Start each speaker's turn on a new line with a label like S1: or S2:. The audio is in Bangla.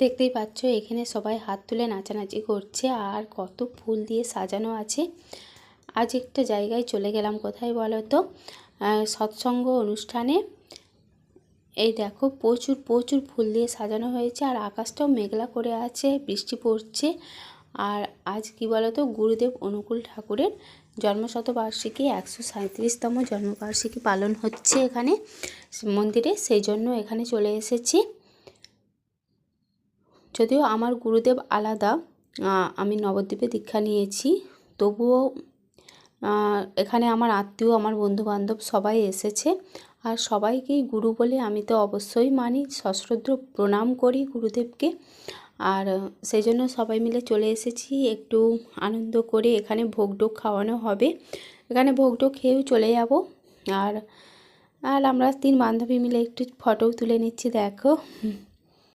S1: দেখতেই পাচ্ছ এখানে সবাই হাত তুলে নাচানাচি করছে আর কত ফুল দিয়ে সাজানো আছে। আজ একটা জায়গায় চলে গেলাম, কোথায় বলো তো, সৎসঙ্গ অনুষ্ঠানে। এই দেখো প্রচুর প্রচুর ফুল দিয়ে সাজানো হয়েছে আর আকাশটাও মেঘলা করে আছে, বৃষ্টি পড়ছে। আর আজ কি বলো তো, গুরুদেব অনুকূল ঠাকুরের জন্মশতবার্ষিকী 137তম জন্মবার্ষিকী পালন হচ্ছে এখানে মন্দিরে, সেই জন্য এখানে চলে এসেছি। যদিও আমার গুরুদেব আলাদা, আমি নবদ্বীপে দীক্ষা নিয়েছি, তবুও এখানে আমার আত্মীয়, আমার বন্ধুবান্ধব সবাই এসেছে। আর সবাইকেই গুরু বলে আমি তো অবশ্যই মানি, সশ্রদ্ধ প্রণাম করি গুরুদেবকে। আর সেই জন্য সবাই মিলে চলে এসেছি একটু আনন্দ করে। এখানে ভোগটোগ খাওয়ানো হবে, এখানে ভোগটোগ খেয়েও চলে যাব। আর আর আমরা 3 বান্ধবী মিলে একটু ফটোও তুলে নিচ্ছি, দেখো।